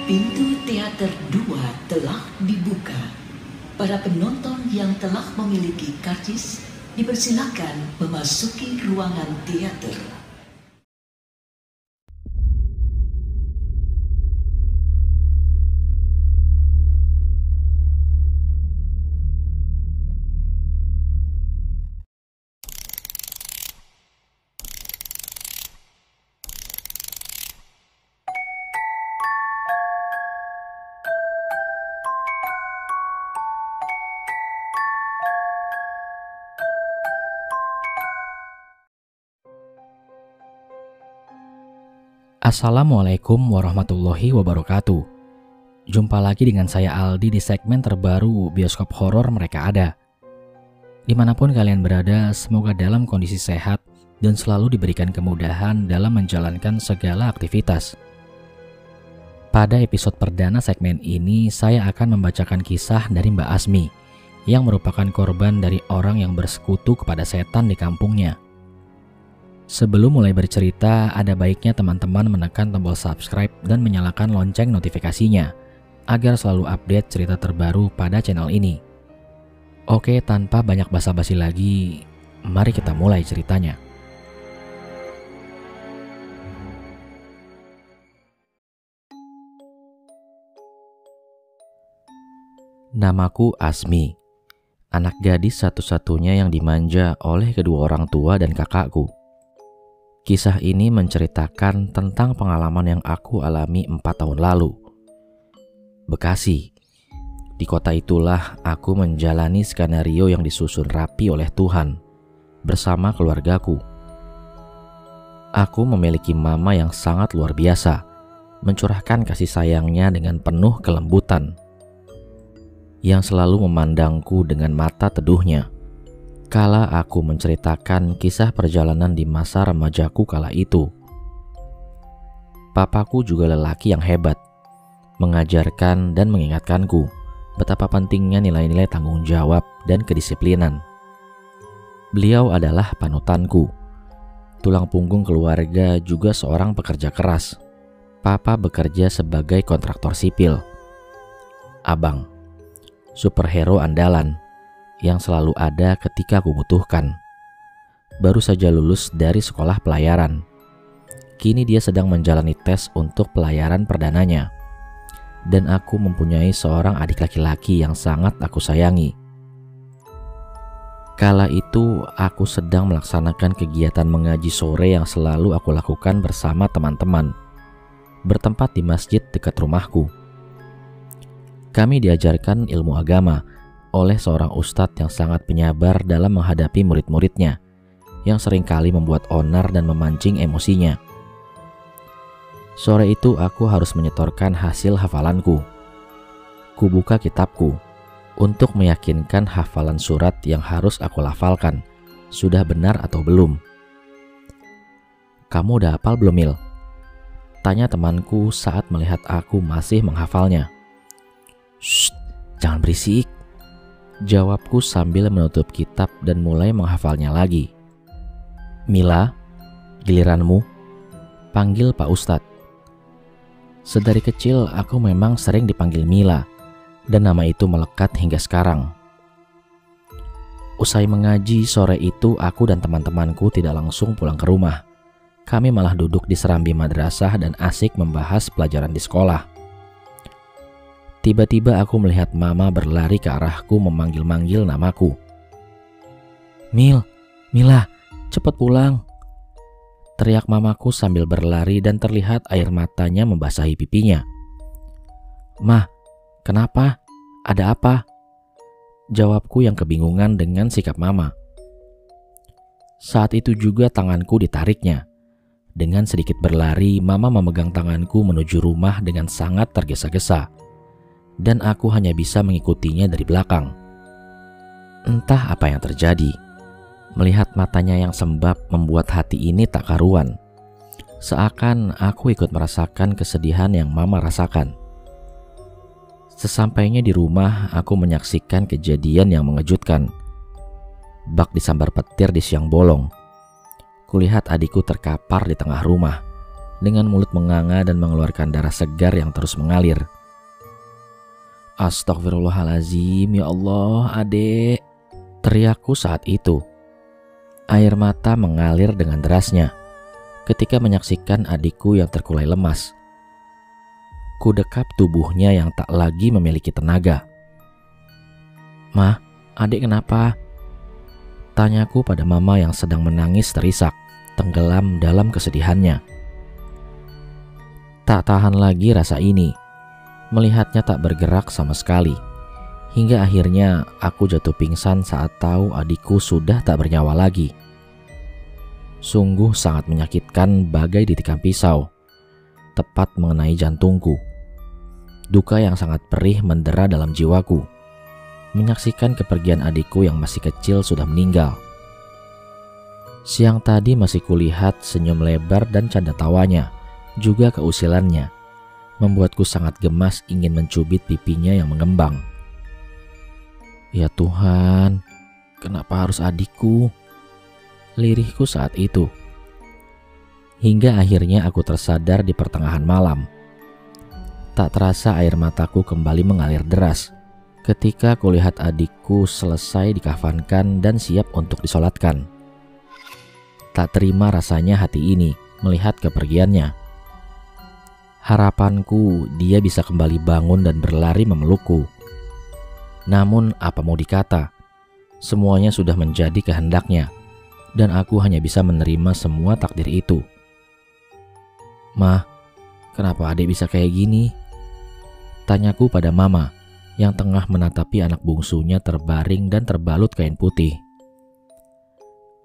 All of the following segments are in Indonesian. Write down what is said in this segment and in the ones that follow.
Pintu teater 2 telah dibuka. Para penonton yang telah memiliki karcis dipersilakan memasuki ruangan teater. Assalamualaikum warahmatullahi wabarakatuh. Jumpa lagi dengan saya Aldi di segmen terbaru Bioskop Horor Mereka Ada. Dimanapun kalian berada, semoga dalam kondisi sehat dan selalu diberikan kemudahan dalam menjalankan segala aktivitas. Pada episode perdana segmen ini, saya akan membacakan kisah dari Mbak Asmi yang merupakan korban dari orang yang bersekutu kepada setan di kampungnya. Sebelum mulai bercerita, ada baiknya teman-teman menekan tombol subscribe dan menyalakan lonceng notifikasinya agar selalu update cerita terbaru pada channel ini. Oke, tanpa banyak basa-basi lagi, mari kita mulai ceritanya. Namaku Asmi, anak gadis satu-satunya yang dimanja oleh kedua orang tua dan kakakku. Kisah ini menceritakan tentang pengalaman yang aku alami 4 tahun lalu. Bekasi. Di kota itulah aku menjalani skenario yang disusun rapi oleh Tuhan bersama keluargaku. Aku memiliki mama yang sangat luar biasa, mencurahkan kasih sayangnya dengan penuh kelembutan, yang selalu memandangku dengan mata teduhnya kala aku menceritakan kisah perjalanan di masa remajaku kala itu. Papaku juga lelaki yang hebat, mengajarkan dan mengingatkanku betapa pentingnya nilai-nilai tanggung jawab dan kedisiplinan. Beliau adalah panutanku, tulang punggung keluarga, juga seorang pekerja keras. Papa bekerja sebagai kontraktor sipil. Abang, superhero andalan yang selalu ada ketika aku butuhkan. Baru saja lulus dari sekolah pelayaran. Kini dia sedang menjalani tes untuk pelayaran perdananya. Dan aku mempunyai seorang adik laki-laki yang sangat aku sayangi. Kala itu aku sedang melaksanakan kegiatan mengaji sore yang selalu aku lakukan bersama teman-teman, bertempat di masjid dekat rumahku. Kami diajarkan ilmu agama oleh seorang ustadz yang sangat penyabar dalam menghadapi murid-muridnya yang seringkali membuat onar dan memancing emosinya. Sore itu aku harus menyetorkan hasil hafalanku. Kubuka kitabku untuk meyakinkan hafalan surat yang harus aku lafalkan sudah benar atau belum. "Kamu udah hafal belum, Mil?" tanya temanku saat melihat aku masih menghafalnya. "Shh, jangan berisik," jawabku sambil menutup kitab dan mulai menghafalnya lagi. "Mila, giliranmu," panggil Pak Ustadz. Sedari kecil aku memang sering dipanggil Mila, dan nama itu melekat hingga sekarang. Usai mengaji sore itu, aku dan teman-temanku tidak langsung pulang ke rumah. Kami malah duduk di serambi madrasah dan asik membahas pelajaran di sekolah. Tiba-tiba aku melihat mama berlari ke arahku memanggil-manggil namaku. "Mil, Mila, cepat pulang!" teriak mamaku sambil berlari dan terlihat air matanya membasahi pipinya. "Mah, kenapa? Ada apa?" jawabku yang kebingungan dengan sikap mama. Saat itu juga tanganku ditariknya. Dengan sedikit berlari, mama memegang tanganku menuju rumah dengan sangat tergesa-gesa. Dan aku hanya bisa mengikutinya dari belakang. Entah apa yang terjadi, melihat matanya yang sembab membuat hati ini tak karuan. Seakan aku ikut merasakan kesedihan yang mama rasakan. Sesampainya di rumah, aku menyaksikan kejadian yang mengejutkan. Bak disambar petir di siang bolong. Kulihat adikku terkapar di tengah rumah dengan mulut menganga dan mengeluarkan darah segar yang terus mengalir. Astagfirullahalazim, ya Allah, adek, teriakku saat itu. Air mata mengalir dengan derasnya ketika menyaksikan adikku yang terkulai lemas. Ku dekap tubuhnya yang tak lagi memiliki tenaga. "Mah, adik kenapa?" tanyaku pada mama yang sedang menangis terisak, tenggelam dalam kesedihannya. Tak tahan lagi rasa ini, melihatnya tak bergerak sama sekali, hingga akhirnya aku jatuh pingsan saat tahu adikku sudah tak bernyawa lagi. Sungguh sangat menyakitkan bagai ditikam pisau, tepat mengenai jantungku. Duka yang sangat perih mendera dalam jiwaku, menyaksikan kepergian adikku yang masih kecil sudah meninggal. Siang tadi masih kulihat senyum lebar dan canda tawanya, juga keusilannya, membuatku sangat gemas ingin mencubit pipinya yang mengembang. Ya Tuhan, kenapa harus adikku? Lirihku saat itu. Hingga akhirnya aku tersadar di pertengahan malam. Tak terasa air mataku kembali mengalir deras ketika kulihat adikku selesai dikafankan dan siap untuk disolatkan. Tak terima rasanya hati ini melihat kepergiannya. Harapanku dia bisa kembali bangun dan berlari memelukku. Namun apa mau dikata, semuanya sudah menjadi kehendaknya, dan aku hanya bisa menerima semua takdir itu. "Mah, kenapa adik bisa kayak gini?" tanyaku pada mama yang tengah menatapi anak bungsunya terbaring dan terbalut kain putih.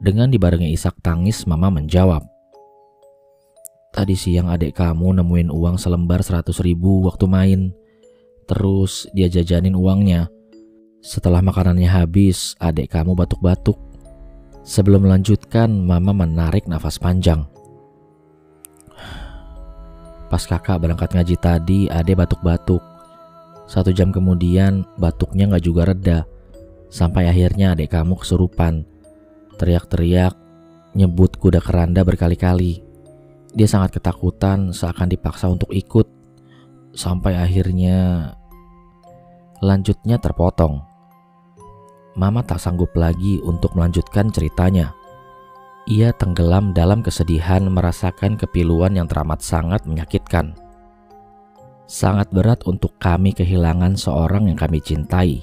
Dengan dibarengi isak tangis, mama menjawab, "Tadi siang adik kamu nemuin uang selembar 100.000 waktu main. Terus dia jajanin uangnya. Setelah makanannya habis, adik kamu batuk-batuk." Sebelum melanjutkan, mama menarik nafas panjang. "Pas kakak berangkat ngaji tadi, adik batuk-batuk. 1 jam kemudian batuknya gak juga reda. Sampai akhirnya adik kamu kesurupan. Teriak-teriak, nyebut kuda keranda berkali-kali. Dia sangat ketakutan seakan dipaksa untuk ikut. Sampai akhirnya..." Lanjutnya terpotong. Mama tak sanggup lagi untuk melanjutkan ceritanya. Ia tenggelam dalam kesedihan merasakan kepiluan yang teramat sangat menyakitkan. Sangat berat untuk kami kehilangan seorang yang kami cintai,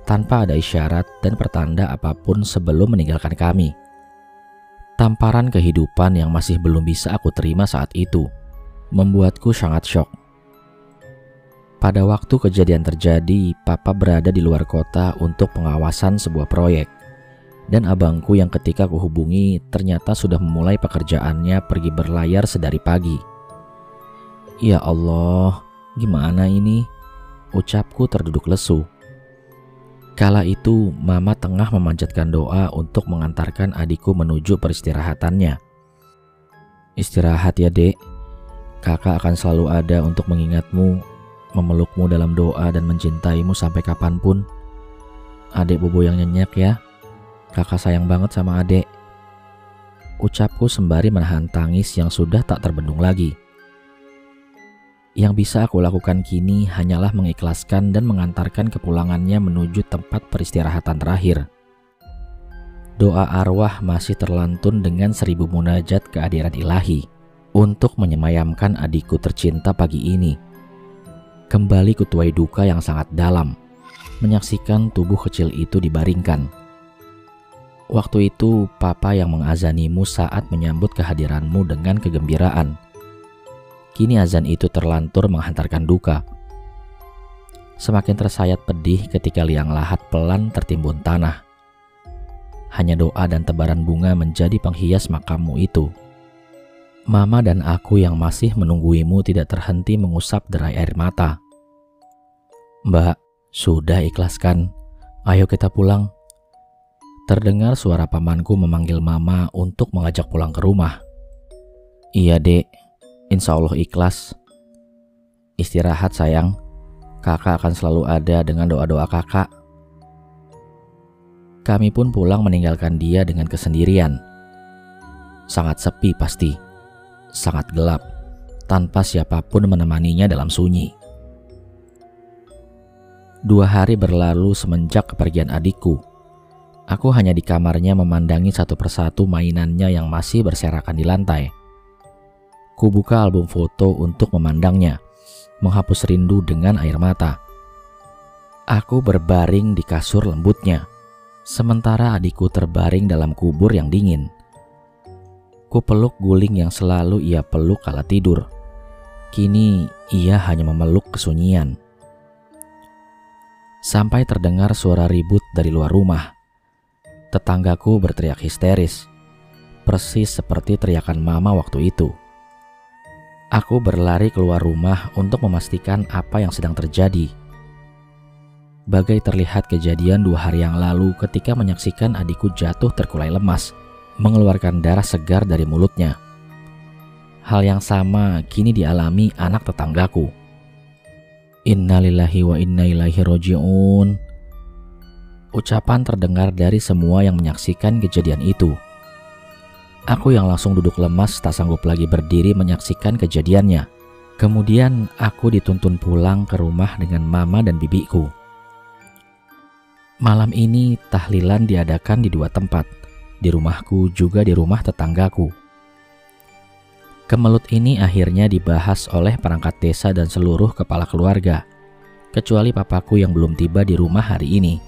tanpa ada isyarat dan pertanda apapun sebelum meninggalkan kami. Tamparan kehidupan yang masih belum bisa aku terima saat itu, membuatku sangat syok. Pada waktu kejadian terjadi, papa berada di luar kota untuk pengawasan sebuah proyek. Dan abangku yang ketika kuhubungi ternyata sudah memulai pekerjaannya pergi berlayar sedari pagi. Ya Allah, gimana ini? Ucapku terduduk lesu. Kala itu, mama tengah memanjatkan doa untuk mengantarkan adikku menuju peristirahatannya. "Istirahat ya dek, kakak akan selalu ada untuk mengingatmu, memelukmu dalam doa dan mencintaimu sampai kapanpun. Adek bobo yang nyenyak ya, kakak sayang banget sama adek." Ucapku sembari menahan tangis yang sudah tak terbendung lagi. Yang bisa aku lakukan kini hanyalah mengikhlaskan dan mengantarkan kepulangannya menuju tempat peristirahatan terakhir. Doa arwah masih terlantun dengan 1000 munajat kehadiran ilahi untuk menyemayamkan adikku tercinta pagi ini. Kembali kutuai duka yang sangat dalam, menyaksikan tubuh kecil itu dibaringkan. Waktu itu papa yang mengazanimu saat menyambut kehadiranmu dengan kegembiraan. Kini azan itu terlantur menghantarkan duka. Semakin tersayat pedih ketika liang lahat pelan tertimbun tanah. Hanya doa dan tebaran bunga menjadi penghias makammu itu. Mama dan aku yang masih menungguimu tidak terhenti mengusap derai air mata. "Mbak, sudah ikhlaskan. Ayo kita pulang." Terdengar suara pamanku memanggil mama untuk mengajak pulang ke rumah. "Iya dek, insya Allah ikhlas. Istirahat sayang, kakak akan selalu ada dengan doa-doa kakak." Kami pun pulang meninggalkan dia dengan kesendirian. Sangat sepi pasti, sangat gelap. tanpa siapapun menemaninya dalam sunyi. 2 hari berlalu semenjak kepergian adikku. Aku hanya di kamarnya memandangi satu persatu mainannya yang masih berserakan di lantai. Ku buka album foto untuk memandangnya, menghapus rindu dengan air mata. Aku berbaring di kasur lembutnya, sementara adikku terbaring dalam kubur yang dingin. Ku peluk guling yang selalu ia peluk kala tidur. Kini ia hanya memeluk kesunyian. Sampai terdengar suara ribut dari luar rumah. Tetanggaku berteriak histeris, persis seperti teriakan mama waktu itu. Aku berlari keluar rumah untuk memastikan apa yang sedang terjadi. Bagai terlihat kejadian 2 hari yang lalu ketika menyaksikan adikku jatuh terkulai lemas, mengeluarkan darah segar dari mulutnya. Hal yang sama kini dialami anak tetanggaku. Innalillahi wa inna ilaihi roji'un. Ucapan terdengar dari semua yang menyaksikan kejadian itu. Aku yang langsung duduk lemas tak sanggup lagi berdiri menyaksikan kejadiannya. Kemudian aku dituntun pulang ke rumah dengan mama dan bibiku. Malam ini tahlilan diadakan di 2 tempat, di rumahku juga di rumah tetanggaku. Kemelut ini akhirnya dibahas oleh perangkat desa dan seluruh kepala keluarga, kecuali papaku yang belum tiba di rumah hari ini,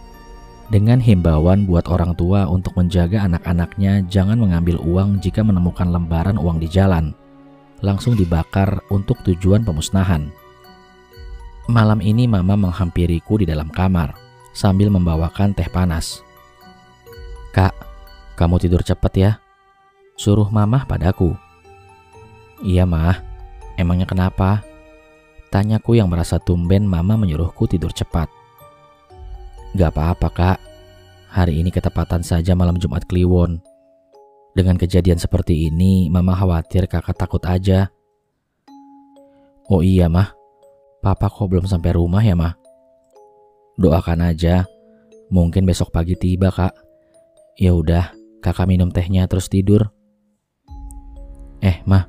dengan himbauan buat orang tua untuk menjaga anak-anaknya jangan mengambil uang jika menemukan lembaran uang di jalan, langsung dibakar untuk tujuan pemusnahan. Malam ini mama menghampiriku di dalam kamar, sambil membawakan teh panas. "Kak, kamu tidur cepat ya," suruh mama padaku. "Iya mah, emangnya kenapa?" tanyaku yang merasa tumben mama menyuruhku tidur cepat. "Gak apa-apa kak, hari ini ketepatan saja malam Jumat Kliwon. Dengan kejadian seperti ini, mama khawatir kakak takut aja." "Oh iya mah, papa kok belum sampai rumah ya mah?" "Doakan aja, mungkin besok pagi tiba kak." "Ya udah, kakak minum tehnya terus tidur." Mah,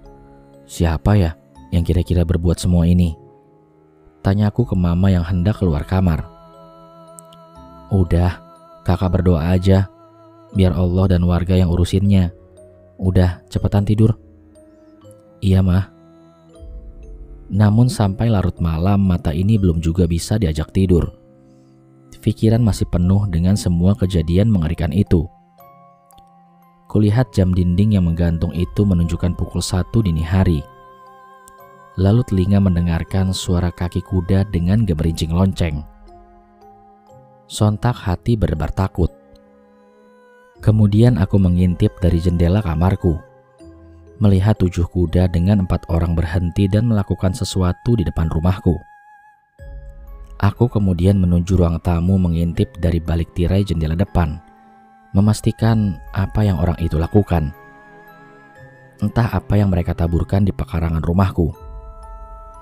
siapa ya yang kira-kira berbuat semua ini?" tanyaku ke mama yang hendak keluar kamar. "Udah, kakak berdoa aja, biar Allah dan warga yang urusinnya. Udah, cepetan tidur." "Iya mah." Namun sampai larut malam mata ini belum juga bisa diajak tidur. Pikiran masih penuh dengan semua kejadian mengerikan itu. Kulihat jam dinding yang menggantung itu menunjukkan pukul 1 dini hari. Lalu telinga mendengarkan suara kaki kuda dengan gemerincing lonceng. Sontak hati berdebar takut. Kemudian aku mengintip dari jendela kamarku, melihat 7 kuda dengan 4 orang berhenti dan melakukan sesuatu di depan rumahku. Aku kemudian menuju ruang tamu mengintip dari balik tirai jendela depan, memastikan apa yang orang itu lakukan. Entah apa yang mereka taburkan di pekarangan rumahku.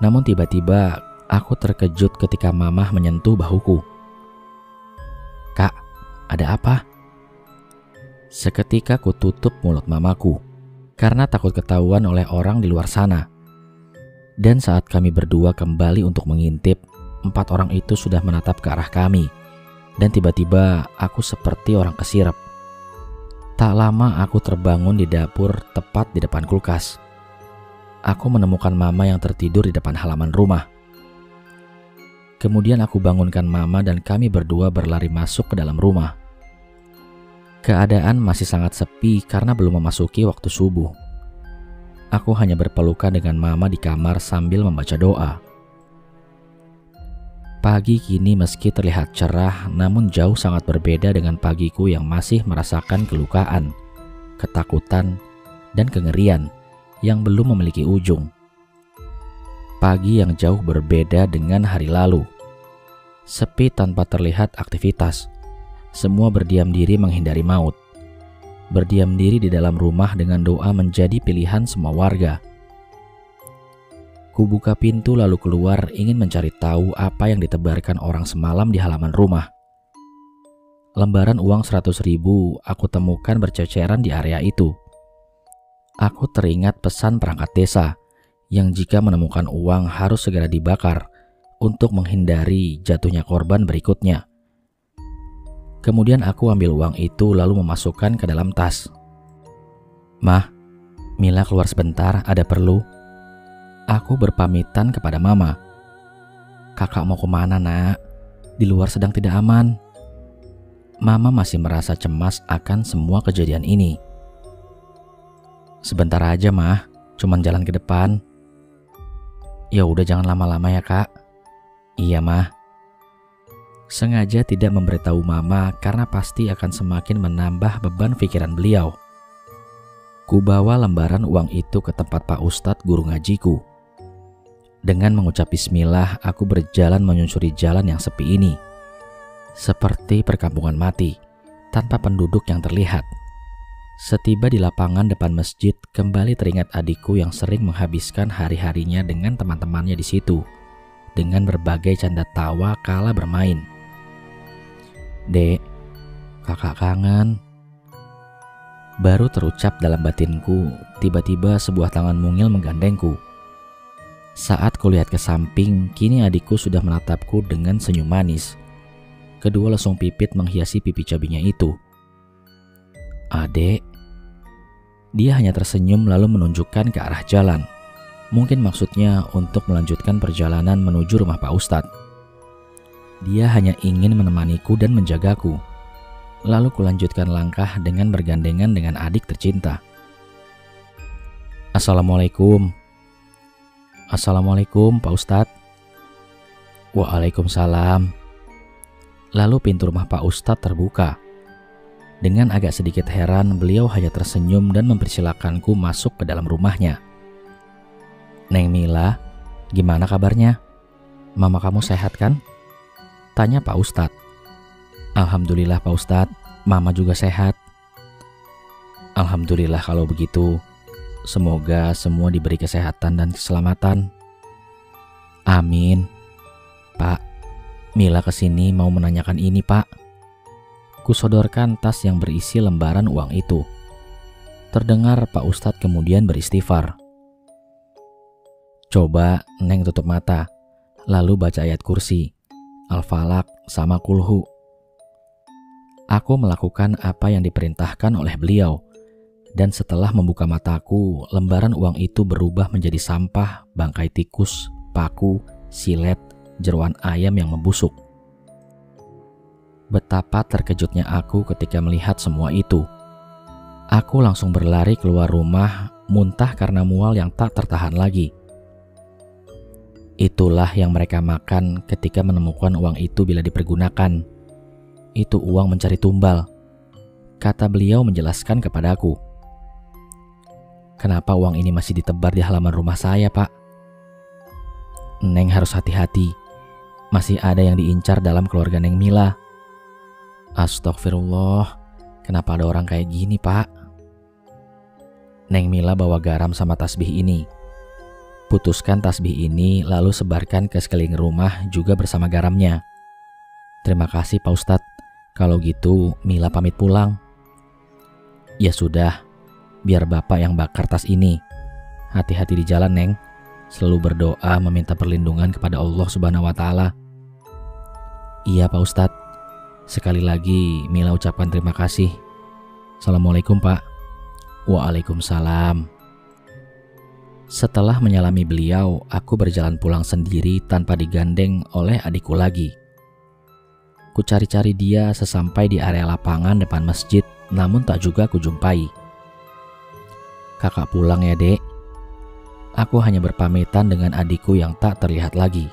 Namun tiba-tiba aku terkejut ketika mamah menyentuh bahuku. "Kak, ada apa?" Seketika ku tutup mulut mamaku karena takut ketahuan oleh orang di luar sana. Dan saat kami berdua kembali untuk mengintip, 4 orang itu sudah menatap ke arah kami. Dan tiba-tiba aku seperti orang kesirep. Tak lama aku terbangun di dapur tepat di depan kulkas. Aku menemukan mama yang tertidur di depan halaman rumah. Kemudian aku bangunkan mama dan kami berdua berlari masuk ke dalam rumah. Keadaan masih sangat sepi karena belum memasuki waktu subuh. Aku hanya berpelukan dengan mama di kamar sambil membaca doa. Pagi kini meski terlihat cerah, namun jauh sangat berbeda dengan pagiku yang masih merasakan kelukaan, ketakutan, dan kengerian yang belum memiliki ujung. Pagi yang jauh berbeda dengan hari lalu. Sepi tanpa terlihat aktivitas. Semua berdiam diri menghindari maut. Berdiam diri di dalam rumah dengan doa menjadi pilihan semua warga. Ku buka pintu lalu keluar ingin mencari tahu apa yang ditebarkan orang semalam di halaman rumah. Lembaran uang 100.000 aku temukan berceceran di area itu. Aku teringat pesan perangkat desa yang jika menemukan uang harus segera dibakar untuk menghindari jatuhnya korban berikutnya. Kemudian aku ambil uang itu lalu memasukkan ke dalam tas. "Mah, Mila keluar sebentar, ada perlu." Aku berpamitan kepada Mama. "Kakak mau kemana, Nak? Di luar sedang tidak aman." Mama masih merasa cemas akan semua kejadian ini. "Sebentar aja, Mah, cuman jalan ke depan." "Ya udah, jangan lama-lama ya, Kak." "Iya, Mah." Sengaja tidak memberitahu Mama karena pasti akan semakin menambah beban pikiran beliau. Kubawa lembaran uang itu ke tempat Pak Ustadz guru ngajiku. Dengan mengucap bismillah, aku berjalan menyusuri jalan yang sepi ini. Seperti perkampungan mati, tanpa penduduk yang terlihat. Setiba di lapangan depan masjid, kembali teringat adikku yang sering menghabiskan hari-harinya dengan teman-temannya di situ, dengan berbagai canda tawa kala bermain. "Dek, kakak kangen." Baru terucap dalam batinku, tiba-tiba sebuah tangan mungil menggandengku. Saat kulihat ke samping, kini adikku sudah menatapku dengan senyum manis. Kedua lesung pipit menghiasi pipi cabinya itu. "Adek." Dia hanya tersenyum lalu menunjukkan ke arah jalan. Mungkin maksudnya untuk melanjutkan perjalanan menuju rumah Pak Ustadz. Dia hanya ingin menemaniku dan menjagaku. Lalu kulanjutkan langkah dengan bergandengan dengan adik tercinta. "Assalamualaikum." "Assalamualaikum, Pak Ustadz." "Waalaikumsalam." Lalu pintu rumah Pak Ustadz terbuka. Dengan agak sedikit heran, beliau hanya tersenyum dan mempersilakanku masuk ke dalam rumahnya. "Neng Mila, gimana kabarnya? Mama kamu sehat kan?" tanya Pak Ustadz. "Alhamdulillah Pak Ustadz, Mama juga sehat." "Alhamdulillah kalau begitu. Semoga semua diberi kesehatan dan keselamatan." "Amin." "Pak, Mila kesini mau menanyakan ini, Pak." Kusodorkan tas yang berisi lembaran uang itu. Terdengar Pak Ustadz kemudian beristighfar. "Coba Neng tutup mata, lalu baca ayat kursi, Al-Falaq sama Kulhu." Aku melakukan apa yang diperintahkan oleh beliau, dan setelah membuka mataku, lembaran uang itu berubah menjadi sampah, bangkai tikus, paku, silet, jeroan ayam yang membusuk. Betapa terkejutnya aku ketika melihat semua itu. Aku langsung berlari keluar rumah, muntah karena mual yang tak tertahan lagi. Itulah yang mereka makan ketika menemukan uang itu bila dipergunakan. Itu uang mencari tumbal, kata beliau menjelaskan kepadaku. "Kenapa uang ini masih ditebar di halaman rumah saya, Pak?" "Neng harus hati-hati. Masih ada yang diincar dalam keluarga Neng Mila." "Astagfirullah, kenapa ada orang kayak gini, Pak?" "Neng Mila bawa garam sama tasbih ini. Putuskan tasbih ini lalu sebarkan ke sekeliling rumah juga bersama garamnya." "Terima kasih Pak Ustadz. Kalau gitu Mila pamit pulang." "Ya sudah, biar Bapak yang bakar tas ini. Hati-hati di jalan, Neng. Selalu berdoa meminta perlindungan kepada Allah Subhanahu wa Ta'ala." "Iya Pak Ustadz. Sekali lagi Mila ucapkan terima kasih. Assalamualaikum Pak." "Waalaikumsalam." Setelah menyalami beliau, aku berjalan pulang sendiri tanpa digandeng oleh adikku lagi. Ku cari-cari dia sesampai di area lapangan depan masjid, namun tak juga ku jumpai. "Kakak pulang ya, Dek." Aku hanya berpamitan dengan adikku yang tak terlihat lagi.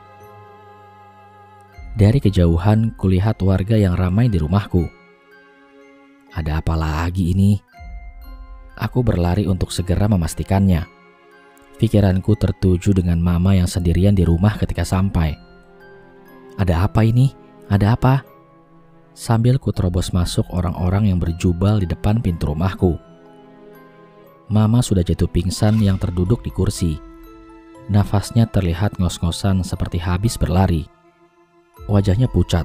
Dari kejauhan, kulihat warga yang ramai di rumahku. Ada apa lagi ini? Aku berlari untuk segera memastikannya. Pikiranku tertuju dengan Mama yang sendirian di rumah ketika sampai. Ada apa ini? Ada apa? Sambil ku terobos masuk orang-orang yang berjubel di depan pintu rumahku. Mama sudah jatuh pingsan yang terduduk di kursi. Nafasnya terlihat ngos-ngosan seperti habis berlari. Wajahnya pucat,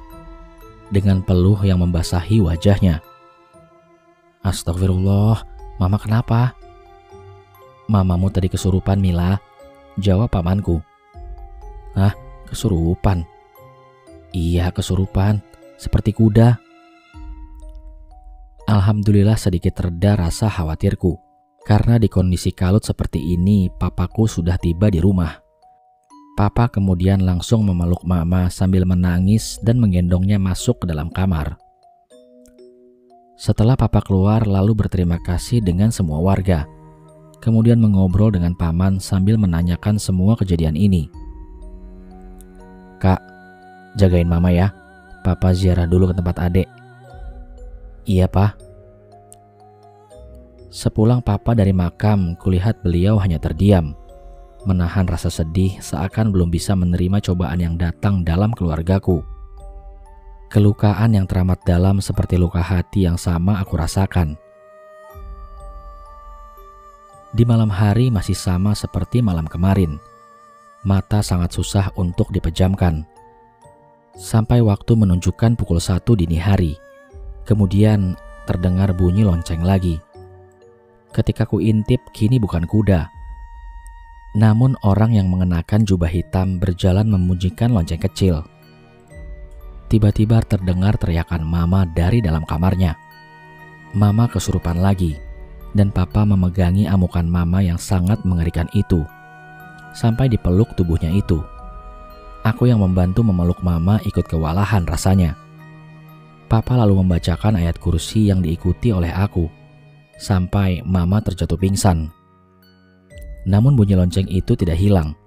dengan peluh yang membasahi wajahnya. "Astagfirullah, Mama kenapa?" "Mamamu tadi kesurupan, Mila. jawab pamanku. "Ah, kesurupan." "Iya, kesurupan, seperti kuda." Alhamdulillah sedikit reda rasa khawatirku, karena di kondisi kalut seperti ini papaku sudah tiba di rumah. Papa kemudian langsung memeluk mama sambil menangis dan menggendongnya masuk ke dalam kamar. Setelah papa keluar lalu berterima kasih dengan semua warga, kemudian mengobrol dengan paman sambil menanyakan semua kejadian ini. "Kak, jagain mama ya, papa ziarah dulu ke tempat adek." "Iya, Pak." Sepulang papa dari makam, kulihat beliau hanya terdiam, menahan rasa sedih seakan belum bisa menerima cobaan yang datang dalam keluargaku. Kelukaan yang teramat dalam seperti luka hati yang sama aku rasakan. Di malam hari masih sama seperti malam kemarin. Mata sangat susah untuk dipejamkan. Sampai waktu menunjukkan pukul 1 dini hari. Kemudian terdengar bunyi lonceng lagi. Ketika ku intip, kini bukan kuda, namun orang yang mengenakan jubah hitam berjalan membunyikan lonceng kecil. Tiba-tiba terdengar teriakan mama dari dalam kamarnya. Mama kesurupan lagi, dan papa memegangi amukan mama yang sangat mengerikan itu, sampai dipeluk tubuhnya itu. Aku yang membantu memeluk mama ikut kewalahan rasanya. Papa lalu membacakan ayat kursi yang diikuti oleh aku, sampai mama terjatuh pingsan. Namun bunyi lonceng itu tidak hilang.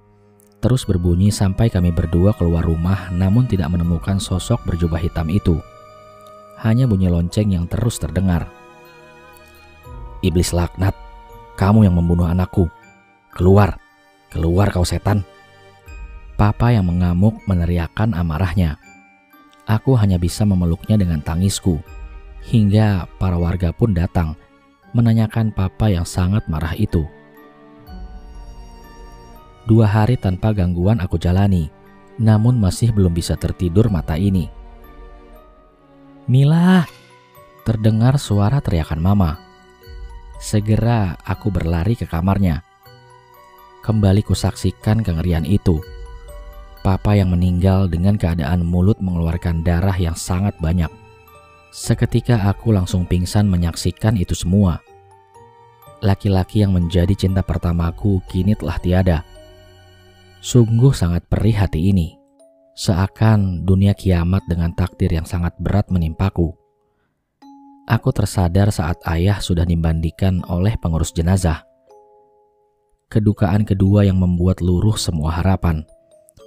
Terus berbunyi sampai kami berdua keluar rumah namun tidak menemukan sosok berjubah hitam itu. Hanya bunyi lonceng yang terus terdengar. "Iblis laknat, kamu yang membunuh anakku. Keluar, keluar kau setan." Papa yang mengamuk meneriakkan amarahnya. Aku hanya bisa memeluknya dengan tangisku. Hingga para warga pun datang menanyakan papa yang sangat marah itu. 2 hari tanpa gangguan aku jalani, namun masih belum bisa tertidur mata ini. "Mila!" terdengar suara teriakan mama. Segera aku berlari ke kamarnya. Kembali kusaksikan kengerian itu. Papa yang meninggal dengan keadaan mulut mengeluarkan darah yang sangat banyak. Seketika aku langsung pingsan menyaksikan itu semua. Laki-laki yang menjadi cinta pertamaku kini telah tiada. Sungguh sangat perih hati ini. Seakan dunia kiamat dengan takdir yang sangat berat menimpaku. Aku tersadar saat ayah sudah dimandikan oleh pengurus jenazah. Kedukaan kedua yang membuat luruh semua harapan.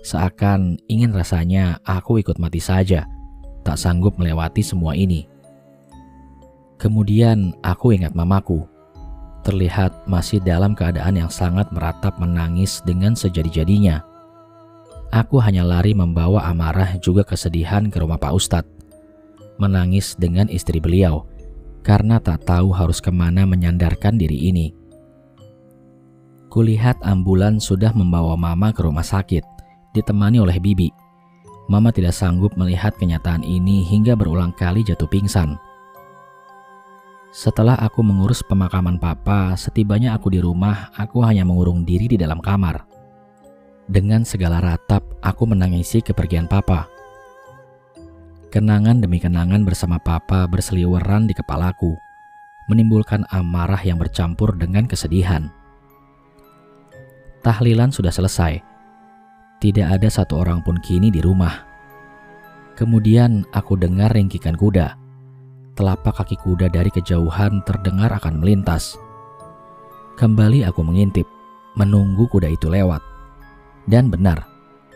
Seakan ingin rasanya aku ikut mati saja, tak sanggup melewati semua ini. Kemudian aku ingat mamaku. Terlihat masih dalam keadaan yang sangat meratap menangis dengan sejadi-jadinya. Aku hanya lari membawa amarah juga kesedihan ke rumah Pak Ustadz. Menangis dengan istri beliau, karena tak tahu harus kemana menyandarkan diri ini. Kulihat ambulans sudah membawa mama ke rumah sakit, ditemani oleh bibi. Mama tidak sanggup melihat kenyataan ini hingga berulang kali jatuh pingsan. Setelah aku mengurus pemakaman papa, setibanya aku di rumah, aku hanya mengurung diri di dalam kamar. Dengan segala ratap, aku menangisi kepergian papa. Kenangan demi kenangan bersama papa berseliweran di kepalaku, menimbulkan amarah yang bercampur dengan kesedihan. Tahlilan sudah selesai. Tidak ada satu orang pun kini di rumah. Kemudian aku dengar ringkikan kuda. Telapak kaki kuda dari kejauhan terdengar akan melintas. Kembali aku mengintip, menunggu kuda itu lewat. Dan benar,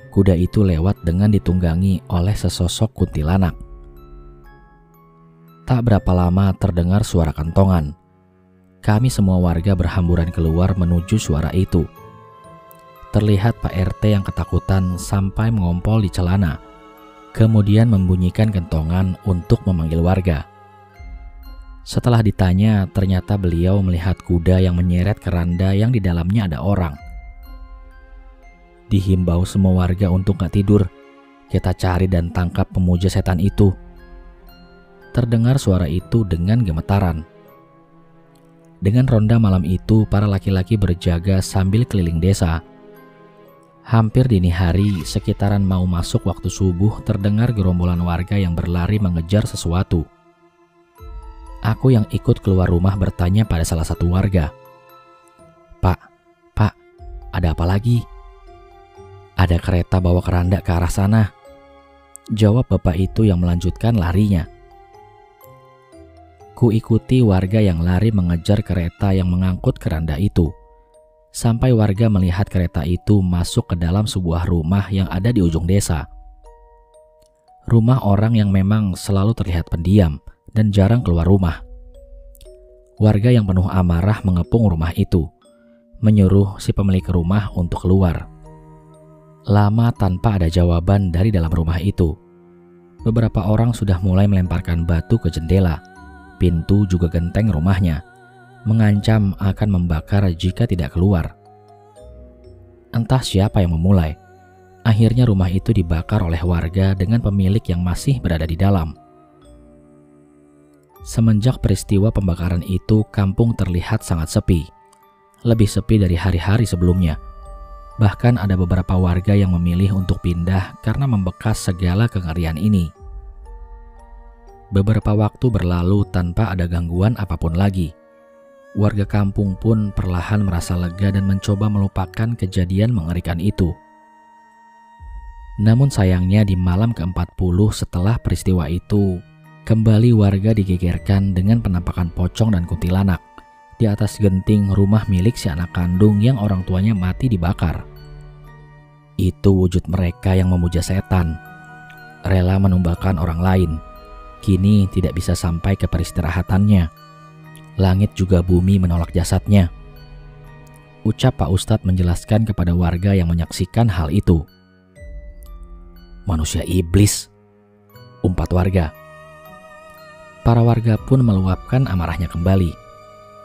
kuda itu lewat dengan ditunggangi oleh sesosok kuntilanak. Tak berapa lama terdengar suara kentongan. Kami semua warga berhamburan keluar menuju suara itu. Terlihat Pak RT yang ketakutan sampai mengompol di celana, kemudian membunyikan kentongan untuk memanggil warga. Setelah ditanya, ternyata beliau melihat kuda yang menyeret keranda yang di dalamnya ada orang. Dihimbau semua warga untuk gak tidur. Kita cari dan tangkap pemuja setan itu. Terdengar suara itu dengan gemetaran. Dengan ronda malam itu, para laki-laki berjaga sambil keliling desa. Hampir dini hari, sekitaran mau masuk waktu subuh, terdengar gerombolan warga yang berlari mengejar sesuatu. Aku yang ikut keluar rumah bertanya pada salah satu warga, Pak, ada apa lagi?" "Ada kereta bawa keranda ke arah sana," jawab bapak itu yang melanjutkan larinya. Ku ikuti warga yang lari mengejar kereta yang mengangkut keranda itu, sampai warga melihat kereta itu masuk ke dalam sebuah rumah yang ada di ujung desa. Rumah orang yang memang selalu terlihat pendiam dan jarang keluar rumah. Warga yang penuh amarah mengepung rumah itu, menyuruh si pemilik rumah untuk keluar. Lama tanpa ada jawaban dari dalam rumah itu. Beberapa orang sudah mulai melemparkan batu ke jendela, pintu juga genteng rumahnya, mengancam akan membakar jika tidak keluar. Entah siapa yang memulai. Akhirnya rumah itu dibakar oleh warga dengan pemilik yang masih berada di dalam. Semenjak peristiwa pembakaran itu, kampung terlihat sangat sepi. Lebih sepi dari hari-hari sebelumnya. Bahkan ada beberapa warga yang memilih untuk pindah karena membekas segala kengerian ini. Beberapa waktu berlalu tanpa ada gangguan apapun lagi. Warga kampung pun perlahan merasa lega dan mencoba melupakan kejadian mengerikan itu. Namun sayangnya di malam ke-40 setelah peristiwa itu, kembali warga digegerkan dengan penampakan pocong dan kuntilanak di atas genting rumah milik si anak kandung yang orang tuanya mati dibakar. Itu wujud mereka yang memuja setan, rela menumbalkan orang lain. Kini tidak bisa sampai ke peristirahatannya. Langit juga bumi menolak jasadnya. Ucap Pak Ustadz menjelaskan kepada warga yang menyaksikan hal itu. "Manusia iblis," umpat warga. Para warga pun meluapkan amarahnya kembali,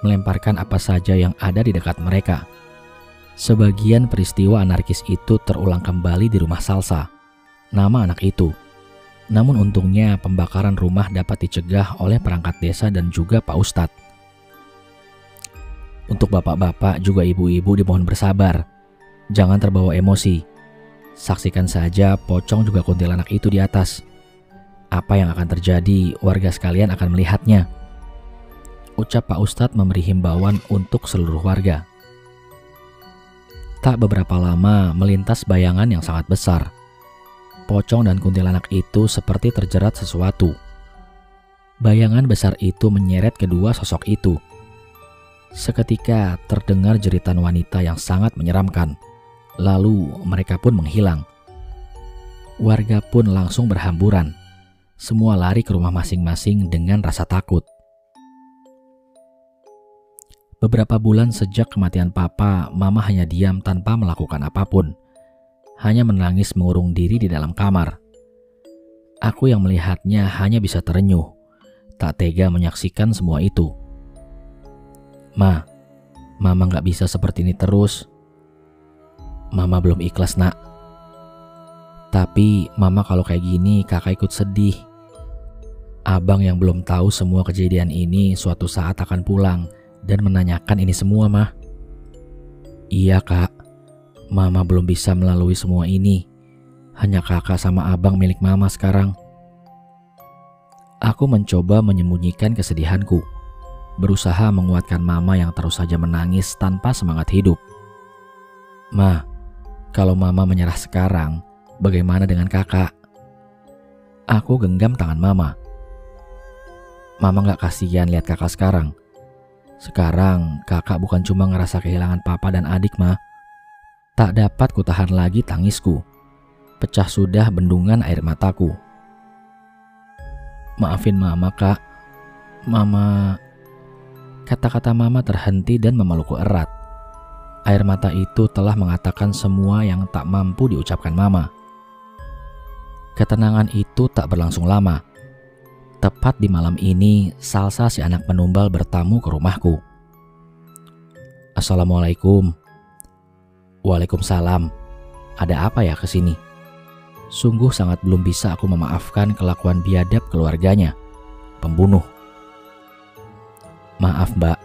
melemparkan apa saja yang ada di dekat mereka. Sebagian peristiwa anarkis itu terulang kembali di rumah Salsa, nama anak itu. Namun untungnya pembakaran rumah dapat dicegah oleh perangkat desa dan juga Pak Ustadz. Untuk bapak-bapak juga ibu-ibu dimohon bersabar, jangan terbawa emosi. Saksikan saja pocong juga kuntilanak itu di atas. Apa yang akan terjadi, warga sekalian akan melihatnya. Ucap Pak Ustadz memberi himbauan untuk seluruh warga. Tak beberapa lama melintas bayangan yang sangat besar. Pocong dan kuntilanak itu seperti terjerat sesuatu. Bayangan besar itu menyeret kedua sosok itu. Seketika terdengar jeritan wanita yang sangat menyeramkan. Lalu mereka pun menghilang. Warga pun langsung berhamburan. Semua lari ke rumah masing-masing dengan rasa takut. Beberapa bulan sejak kematian papa, mama hanya diam tanpa melakukan apapun. Hanya menangis mengurung diri di dalam kamar. Aku yang melihatnya hanya bisa terenyuh. Tak tega menyaksikan semua itu. Mama gak bisa seperti ini terus. Mama belum ikhlas, nak. Tapi mama kalau kayak gini kakak ikut sedih. Abang yang belum tahu semua kejadian ini suatu saat akan pulang dan menanyakan ini semua, mah. Iya, kak. Mama belum bisa melalui semua ini. Hanya kakak sama abang milik mama sekarang. Aku mencoba menyembunyikan kesedihanku. Berusaha menguatkan mama yang terus saja menangis tanpa semangat hidup. Ma, kalau mama menyerah sekarang, bagaimana dengan kakak? Aku genggam tangan mama. Mama gak kasihan lihat kakak sekarang. Sekarang kakak bukan cuma ngerasa kehilangan papa dan adik, ma. Tak dapat kutahan lagi tangisku. Pecah sudah bendungan air mataku. Maafin mama, kak. Mama... Kata-kata mama terhenti dan memelukku erat. Air mata itu telah mengatakan semua yang tak mampu diucapkan mama. Ketenangan itu tak berlangsung lama. Tepat di malam ini, Salsa si anak penumbal bertamu ke rumahku. Assalamualaikum. Waalaikumsalam. Ada apa ya kesini? Sungguh sangat belum bisa aku memaafkan kelakuan biadab keluarganya. Pembunuh. Maaf, Mbak.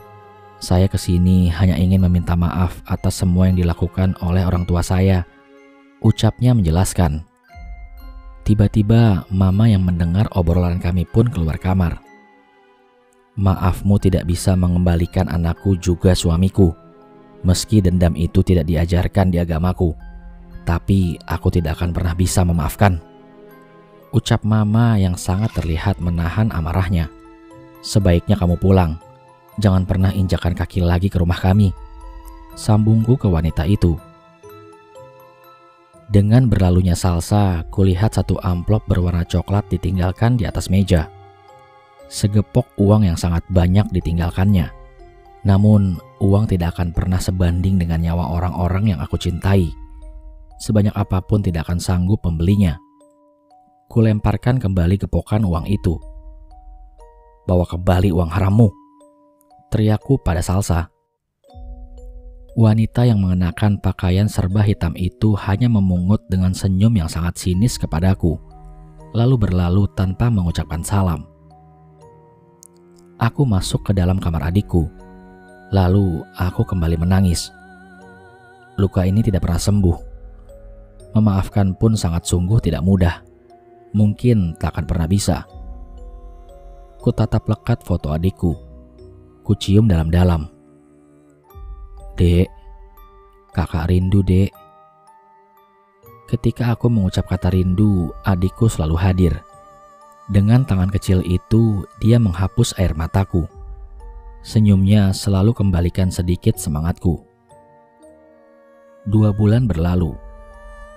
Saya kesini hanya ingin meminta maaf atas semua yang dilakukan oleh orang tua saya. Ucapnya menjelaskan. Tiba-tiba mama yang mendengar obrolan kami pun keluar kamar. Maafmu tidak bisa mengembalikan anakku juga suamiku. Meski dendam itu tidak diajarkan di agamaku, tapi aku tidak akan pernah bisa memaafkan. Ucap mama yang sangat terlihat menahan amarahnya. Sebaiknya kamu pulang. Jangan pernah injakan kaki lagi ke rumah kami. Sambungku ke wanita itu. Dengan berlalunya Salsa, kulihat satu amplop berwarna coklat ditinggalkan di atas meja. Segepok uang yang sangat banyak ditinggalkannya. Namun, uang tidak akan pernah sebanding dengan nyawa orang-orang yang aku cintai. Sebanyak apapun tidak akan sanggup membelinya. Kulemparkan kembali gepokan uang itu. Bawa kembali uang harammu, teriakku pada Salsa. Wanita yang mengenakan pakaian serba hitam itu hanya memungut dengan senyum yang sangat sinis kepadaku, lalu berlalu tanpa mengucapkan salam. Aku masuk ke dalam kamar adikku, lalu aku kembali menangis. Luka ini tidak pernah sembuh. Memaafkan pun sangat sungguh tidak mudah. Mungkin tak akan pernah bisa. Ku tatap lekat foto adikku. Ku cium dalam-dalam. Dek, kakak rindu, Dek. Ketika aku mengucap kata rindu, adikku selalu hadir. Dengan tangan kecil itu, dia menghapus air mataku. Senyumnya selalu kembalikan sedikit semangatku. 2 bulan berlalu.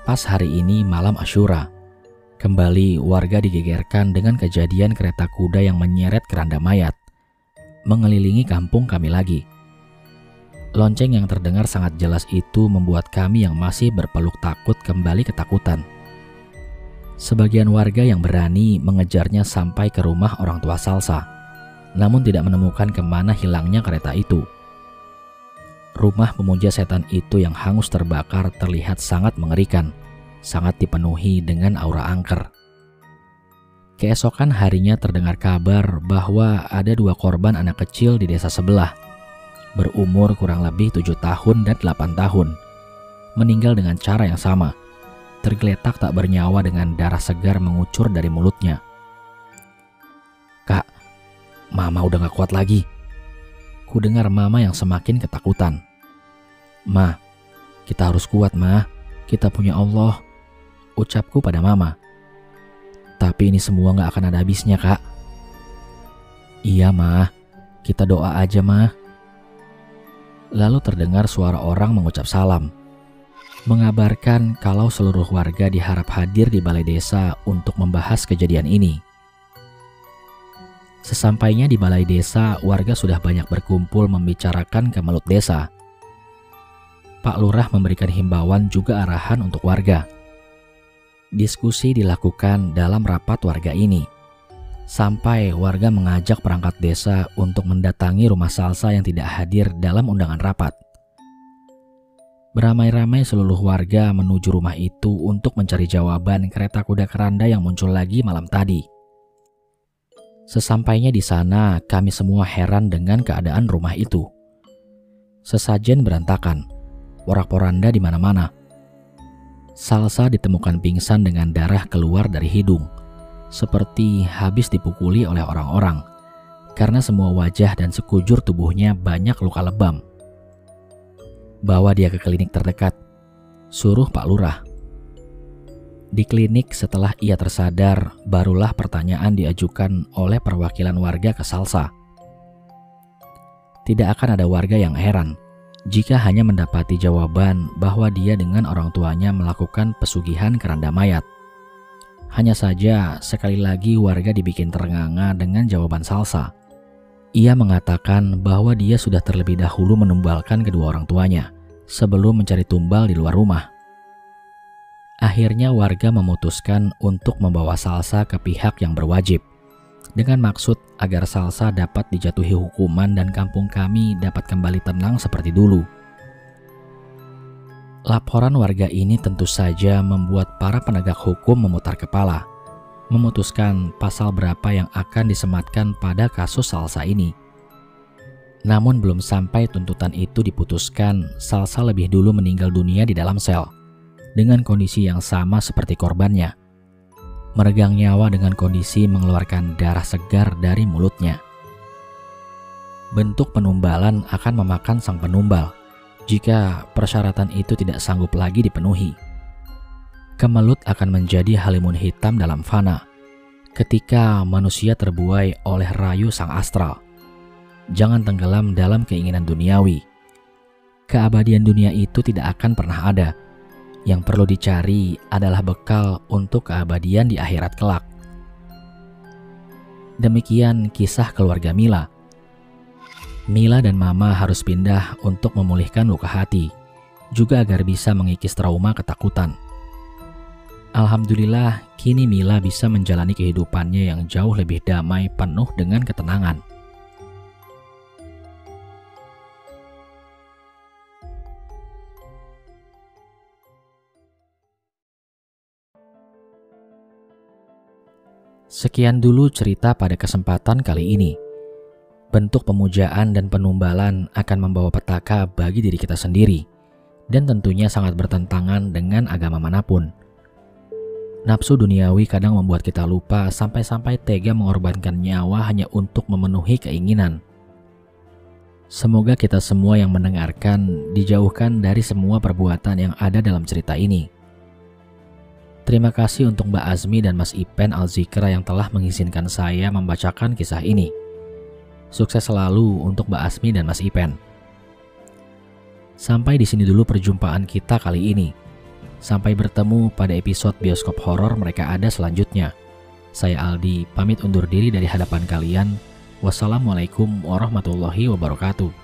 Pas hari ini malam Asyura, kembali warga digegerkan dengan kejadian kereta kuda yang menyeret keranda mayat, mengelilingi kampung kami lagi. Lonceng yang terdengar sangat jelas itu membuat kami yang masih berpeluk takut kembali ketakutan. Sebagian warga yang berani mengejarnya sampai ke rumah orang tua Salsa, namun tidak menemukan kemana hilangnya kereta itu. Rumah pemuja setan itu yang hangus terbakar terlihat sangat mengerikan, sangat dipenuhi dengan aura angker. Keesokan harinya terdengar kabar bahwa ada 2 korban anak kecil di desa sebelah, berumur kurang lebih 7 tahun dan 8 tahun, meninggal dengan cara yang sama, tergeletak tak bernyawa dengan darah segar mengucur dari mulutnya. Kak, Mama udah gak kuat lagi. Ku dengar Mama yang semakin ketakutan. Ma, kita harus kuat, Ma. Kita punya Allah, ucapku pada Mama. Tapi ini semua gak akan ada habisnya, Kak. Iya, Ma. Kita doa aja, Ma. Lalu terdengar suara orang mengucap salam, mengabarkan kalau seluruh warga diharap hadir di balai desa untuk membahas kejadian ini. Sesampainya di balai desa, warga sudah banyak berkumpul membicarakan kemelut desa. Pak Lurah memberikan himbauan juga arahan untuk warga. Diskusi dilakukan dalam rapat warga ini, sampai warga mengajak perangkat desa untuk mendatangi rumah Salsa yang tidak hadir dalam undangan rapat. Beramai-ramai seluruh warga menuju rumah itu untuk mencari jawaban kereta kuda keranda yang muncul lagi malam tadi. Sesampainya di sana, kami semua heran dengan keadaan rumah itu. Sesajen berantakan, porak-poranda di mana-mana. Salsa ditemukan pingsan dengan darah keluar dari hidung, seperti habis dipukuli oleh orang-orang, karena semua wajah dan sekujur tubuhnya banyak luka lebam. Bawa dia ke klinik terdekat, suruh Pak Lurah. Di klinik setelah ia tersadar, barulah pertanyaan diajukan oleh perwakilan warga ke Salsa. Tidak akan ada warga yang heran jika hanya mendapati jawaban bahwa dia dengan orang tuanya melakukan pesugihan keranda mayat. Hanya saja sekali lagi warga dibikin ternganga dengan jawaban Salsa. Ia mengatakan bahwa dia sudah terlebih dahulu menumbalkan kedua orang tuanya sebelum mencari tumbal di luar rumah. Akhirnya warga memutuskan untuk membawa Salsa ke pihak yang berwajib, dengan maksud agar Salsa dapat dijatuhi hukuman dan kampung kami dapat kembali tenang seperti dulu. Laporan warga ini tentu saja membuat para penegak hukum memutar kepala, memutuskan pasal berapa yang akan disematkan pada kasus Salsa ini. Namun belum sampai tuntutan itu diputuskan, Salsa lebih dulu meninggal dunia di dalam sel, dengan kondisi yang sama seperti korbannya. Meregang nyawa dengan kondisi mengeluarkan darah segar dari mulutnya. Bentuk penumbalan akan memakan sang penumbal jika persyaratan itu tidak sanggup lagi dipenuhi. Kemelut akan menjadi halimun hitam dalam fana ketika manusia terbuai oleh rayu sang astral. Jangan tenggelam dalam keinginan duniawi. Keabadian dunia itu tidak akan pernah ada. Yang perlu dicari adalah bekal untuk keabadian di akhirat kelak. Demikian kisah keluarga Mila. Mila dan Mama harus pindah untuk memulihkan luka hati, juga agar bisa mengikis trauma ketakutan. Alhamdulillah, kini Mila bisa menjalani kehidupannya yang jauh lebih damai, penuh dengan ketenangan. Sekian dulu cerita pada kesempatan kali ini. Bentuk pemujaan dan penumbalan akan membawa petaka bagi diri kita sendiri, dan tentunya sangat bertentangan dengan agama manapun. Nafsu duniawi kadang membuat kita lupa sampai-sampai tega mengorbankan nyawa hanya untuk memenuhi keinginan. Semoga kita semua yang mendengarkan dijauhkan dari semua perbuatan yang ada dalam cerita ini. Terima kasih untuk Mbak Azmi dan Mas Ipen Al-Zikra yang telah mengizinkan saya membacakan kisah ini. Sukses selalu untuk Mbak Azmi dan Mas Ipen. Sampai di sini dulu perjumpaan kita kali ini. Sampai bertemu pada episode bioskop horor mereka ada selanjutnya. Saya Aldi, pamit undur diri dari hadapan kalian. Wassalamualaikum warahmatullahi wabarakatuh.